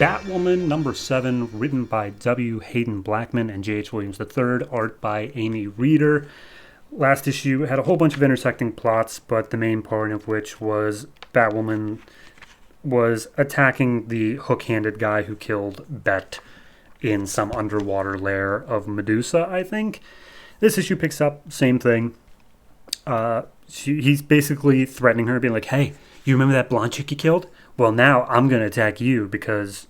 Batwoman number 7, written by W. Hayden Blackman and J.H. Williams III, art by Amy Reeder. Last issue had a whole bunch of intersecting plots, but the main part of which was Batwoman was attacking the hook-handed guy who killed Bet in some underwater lair of Medusa, I think. This issue picks up, same thing. He's basically threatening her, being like, hey, you remember that blonde chick you killed? Well, now I'm going to attack you because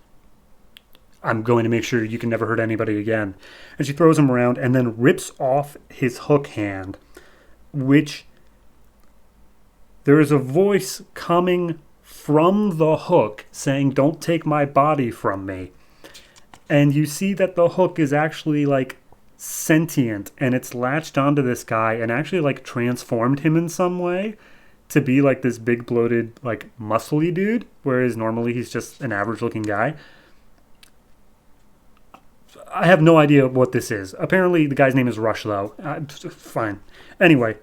I'm going to make sure you can never hurt anybody again. And she throws him around and then rips off his hook hand, which there is a voice coming from the hook saying, don't take my body from me. And you see that the hook is actually like sentient and it's latched onto this guy and actually like transformed him in some way to be like this big bloated like muscly dude, whereas normally he's just an average looking guy. I have no idea what this is. Apparently the guy's name is Rush though. Fine. Anyway,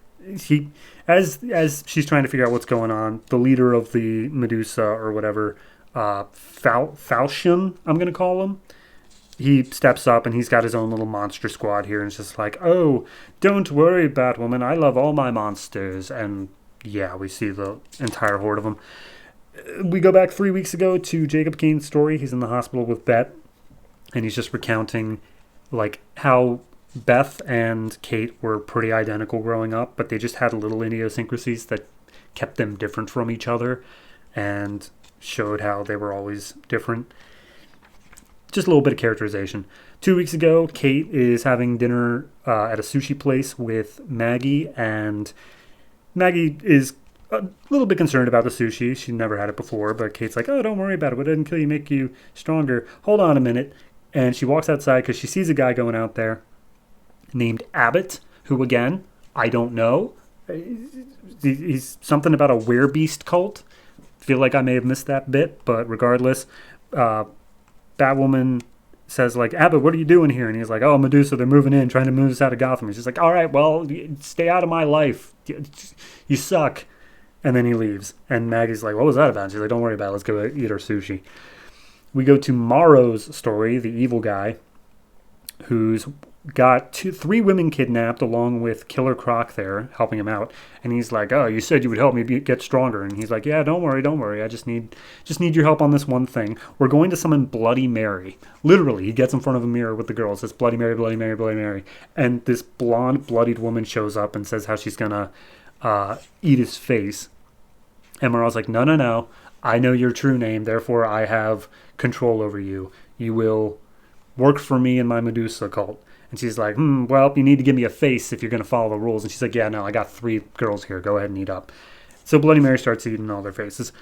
as she's trying to figure out what's going on, the leader of the Medusa or whatever, Falchion, I'm going to call him, he steps up and he's got his own little monster squad here and it's just like, oh, don't worry, Batwoman, I love all my monsters. And yeah, we see the entire horde of them. We go back 3 weeks ago to Jacob Kane's story. He's in the hospital with Bet and he's just recounting like how Beth and Kate were pretty identical growing up, but they just had little idiosyncrasies that kept them different from each other and showed how they were always different. Just a little bit of characterization. 2 weeks ago, Kate is having dinner at a sushi place with Maggie, and Maggie is a little bit concerned about the sushi. She never had it before, but Kate's like, oh, don't worry about it. What doesn't kill you make you stronger. Hold on a minute. And she walks outside because she sees a guy going out there named Abbott, who, again, I don't know. He's something about a werebeast cult. Feel like I may have missed that bit, but regardless, Batwoman says, like, Abbott, what are you doing here? And he's like, oh, Medusa, they're moving in, trying to move us out of Gotham. And she's like, all right, well, stay out of my life. You suck. And then he leaves. And Maggie's like, what was that about? And she's like, don't worry about it. Let's go eat our sushi. We go to Morrow's story, the evil guy, who's got three women kidnapped along with Killer Croc there helping him out. And he's like, oh, you said you would help me get stronger. And he's like, yeah, don't worry. I just need your help on this one thing. We're going to summon Bloody Mary. Literally, he gets in front of a mirror with the girls, says Bloody Mary, Bloody Mary, Bloody Mary. And this blonde, bloodied woman shows up and says how she's going to eat his face. And Morrow's like, no. I know your true name, therefore I have control over you. You will work for me in my Medusa cult. And she's like, well, you need to give me a face if you're going to follow the rules. And she's like, yeah, no, I got 3 girls here. Go ahead and eat up. So Bloody Mary starts eating all their faces.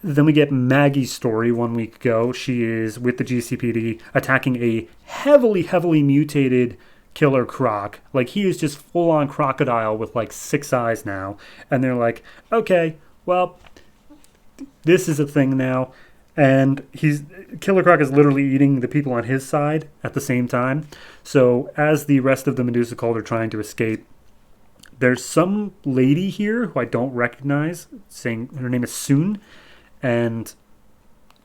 Then we get Maggie's story 1 week ago. She is with the GCPD attacking a heavily, heavily mutated Killer Croc. Like, he is just full-on crocodile with, like, 6 eyes now. And they're like, okay, well, this is a thing now. And Killer Croc is literally eating the people on his side at the same time. So as the rest of the Medusa cult are trying to escape, there's some lady here who I don't recognize, saying her name is Soon. And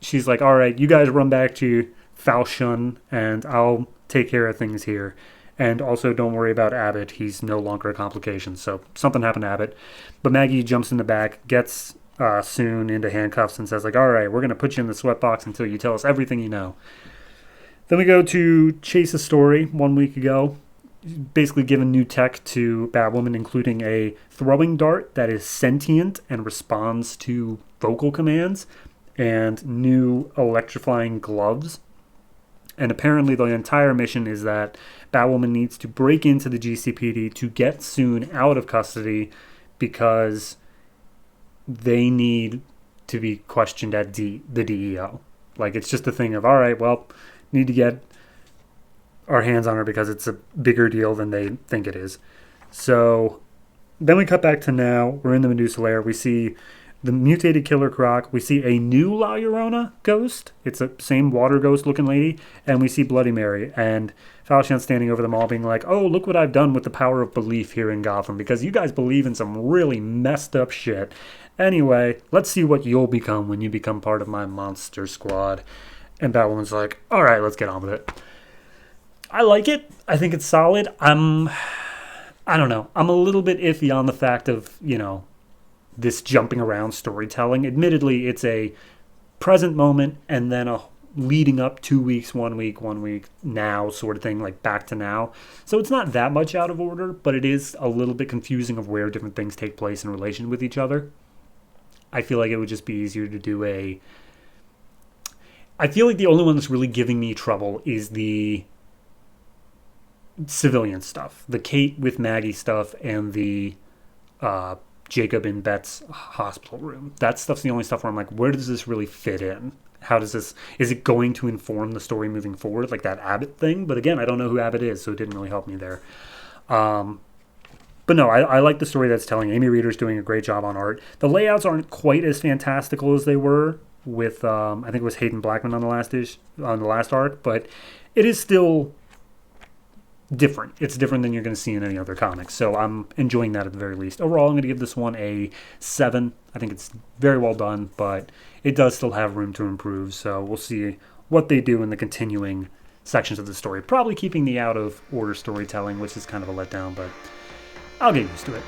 she's like, all right, you guys run back to Falchion and I'll take care of things here. And also don't worry about Abbott. He's no longer a complication. So something happened to Abbott. But Maggie jumps in the back, gets Soon into handcuffs and says, like, all right, we're going to put you in the sweatbox until you tell us everything you know. Then we go to Chase's story 1 week ago. Basically given new tech to Batwoman, including a throwing dart that is sentient and responds to vocal commands, and new electrifying gloves. And apparently the entire mission is that Batwoman needs to break into the GCPD to get Soon out of custody because they need to be questioned at the DEO. Like, it's just a thing of, all right, well, need to get our hands on her because it's a bigger deal than they think it is. So then we cut back to now. We're in the Medusa lair. We see the mutated Killer Croc. We see a new La Llorona ghost. It's a same water ghost looking lady. And we see Bloody Mary. And Falchion standing over them all being like, oh, look what I've done with the power of belief here in Gotham. Because you guys believe in some really messed up shit. Anyway, let's see what you'll become when you become part of my monster squad. And Batwoman's like, all right, let's get on with it. I like it. I think it's solid. I don't know. I'm a little bit iffy on the fact of, this jumping around storytelling. Admittedly, it's a present moment and then a leading up 2 weeks, 1 week, now sort of thing, like back to now. So it's not that much out of order, but it is a little bit confusing of where different things take place in relation with each other. I feel like it would just be easier to do I feel like the only one that's really giving me trouble is the civilian stuff, the Kate with Maggie stuff, and the Jacob in Bet's hospital room. That stuff's the only stuff where I'm like, where does this really fit in? How does this, is it going to inform the story moving forward, like that Abbott thing? But again, I don't know who Abbott is, so it didn't really help me there. But no, I like the story that's telling. Amy Reeder's doing a great job on art. The layouts aren't quite as fantastical as they were with, I think it was Hayden Blackman on the last arc, but it is still different. It's different than you're going to see in any other comics. So I'm enjoying that at the very least. Overall, I'm going to give this one a 7. I think it's very well done, but it does still have room to improve. So we'll see what they do in the continuing sections of the story. Probably keeping the out of order storytelling, which is kind of a letdown, but I'll get used to it.